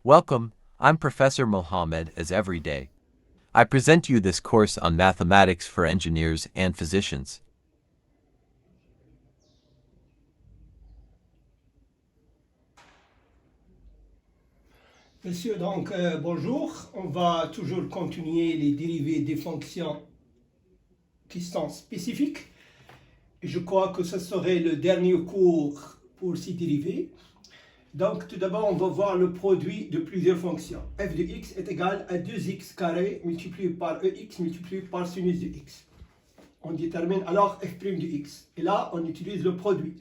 Welcome, I'm Professor Mohammed as every day. I present to you this course on mathematics for engineers and physicians. Messieurs, bonjour. On va toujours continuer les dérivés des fonctions qui sont spécifiques. Et je crois que ce serait le dernier cours pour ces dérivés. Donc, tout d'abord, on va voir le produit de plusieurs fonctions. f de x est égal à 2x carré multiplié par ex multiplié par sinus de x. On détermine alors f' de x. Et là, on utilise le produit.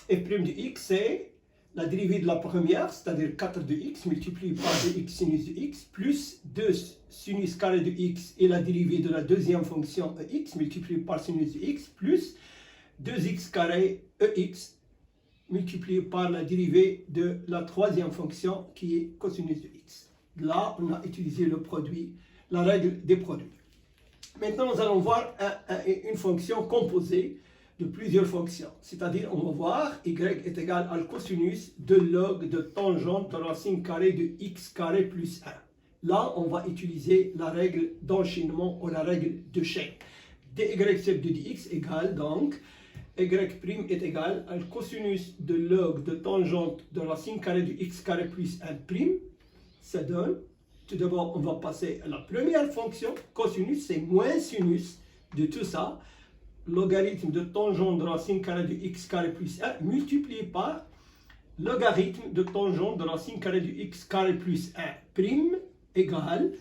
f' de x, c'est la dérivée de la première, c'est-à-dire 4 de x multiplié par 2x sinus de x, plus 2 sinus carré de x et la dérivée de la deuxième fonction ex multiplié par sinus de x, plus 2x carré ex multiplié par la dérivée de la troisième fonction qui est cosinus de x. Là, on a utilisé le produit, la règle des produits. Maintenant, nous allons voir une fonction composée de plusieurs fonctions. C'est-à-dire, on va voir y est égal à cosinus de log de tangente de racine carrée de x carré plus 1. Là, on va utiliser la règle d'enchaînement ou la règle de chaîne. dy sur 2dx égale donc y' est égal à cosinus de log de tangente de racine carrée de x carré plus 1 prime. Ça donne, tout d'abord, on va passer à la première fonction. Cosinus, c'est moins sinus de tout ça. Logarithme de tangente de racine carrée de x carré plus 1 multiplié par logarithme de tangente de racine carrée de x carré plus 1 prime égale,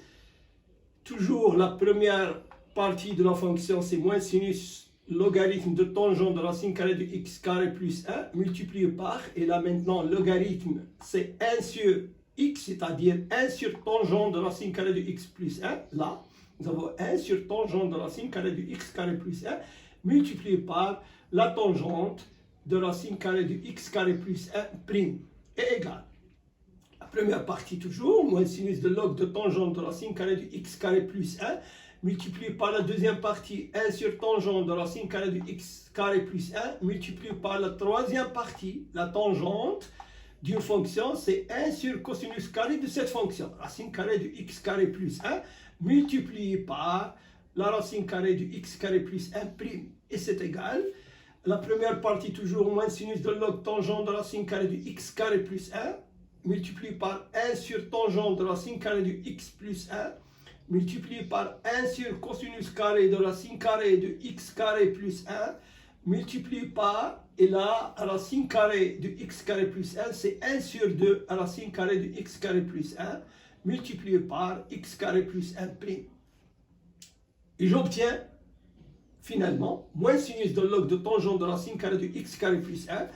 toujours la première partie de la fonction, c'est moins sinus logarithme de tangente de racine carrée de x carré plus 1 multiplié par, et là maintenant logarithme c'est 1 sur x, c'est-à-dire 1 sur tangente de racine carrée de x plus 1, là nous avons 1 sur tangente de racine carrée de x carré plus 1 multiplié par la tangente de racine carrée de x carré plus 1 prime est égal. La première partie toujours, moins sinus de log de tangente de racine carrée de x carré plus 1 multiplié par la deuxième partie 1 sur tangente de racine carrée de x carré plus 1 multiplié par la troisième partie, la tangente d'une fonction, c'est 1 sur cosinus carré de cette fonction, racine carrée de x carré plus 1 multiplié par la racine carrée de x carré plus 1 prime. Et c'est égal. La première partie toujours moins sinus de log tangente de racine carrée de x carré plus 1 multiplié par 1 sur tangente de racine carrée de x plus 1 multiplié par 1 sur cosinus carré de racine carrée de x carré plus 1 multiplié par, et là racine carrée de x carré plus 1 c'est 1 sur 2 racine carrée de x carré plus 1 multiplié par x carré plus 1 prime. Et j'obtiens finalement moins sinus de log de tangente de racine carrée de x carré plus 1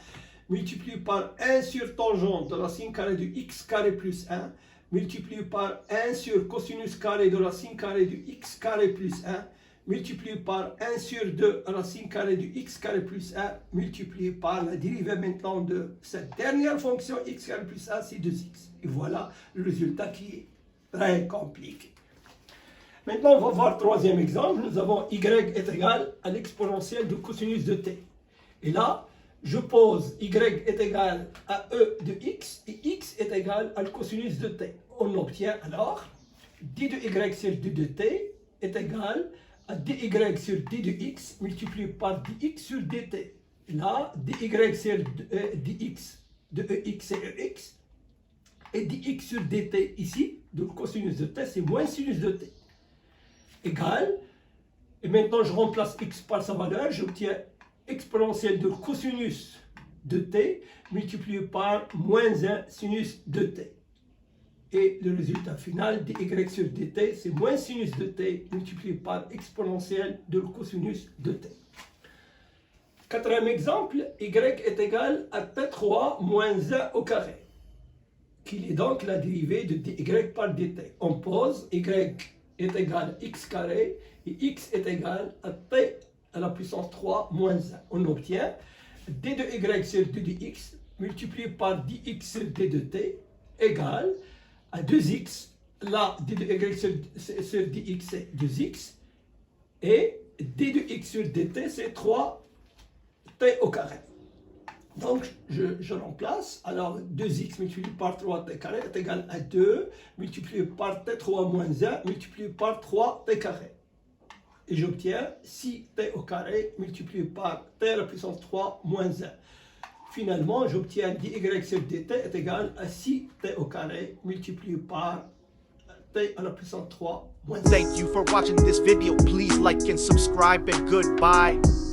multiplié par 1 sur tangente de racine carrée de x carré plus 1 multiplié par 1 sur cosinus carré de racine carrée de x carré plus 1 multiplié par 1 sur 2 racine carrée de x carré plus 1 multiplié par la dérivée maintenant de cette dernière fonction x carré plus 1, c'est 2x. Et voilà le résultat qui est très compliqué. Maintenant, on va voir le troisième exemple. Nous avons y est égal à l'exponentielle de cosinus de t. Et là, je pose y est égal à e de x et x est égal à cosinus de t. On obtient alors d de y sur d de t est égal à dy sur d de x multiplié par dx sur dt. Là, dy sur dx de ex c'est ex et dx sur dt ici, donc cosinus de t, c'est moins sinus de t. Égal, et maintenant je remplace x par sa valeur, j'obtiens exponentielle de cosinus de t multiplié par moins 1 sinus de t. Et le résultat final, dy sur dt, c'est moins sinus de t multiplié par exponentielle de cosinus de t. Quatrième exemple, y est égal à t3 moins 1 au carré, qu'il est donc la dérivée de dy par dt. On pose y est égal à x carré et x est égal à t à la puissance 3 moins 1. On obtient d de y sur d de x multiplié par dx sur d de t égale à 2x. Là, d de y sur dx c'est 2x et d de x sur dt c'est 3t au carré. Donc, je remplace. Alors, 2x multiplié par 3t carré est égal à 2 multiplié par t3 moins 1 multiplié par 3t carré. Et j'obtiens 6t au carré multiplié par t à la puissance 3 moins 1. Finalement, j'obtiens dy sur dt est égal à 6t au carré multiplié par t à la puissance 3 moins 1. Thank you for watching this video. Please like and subscribe and goodbye.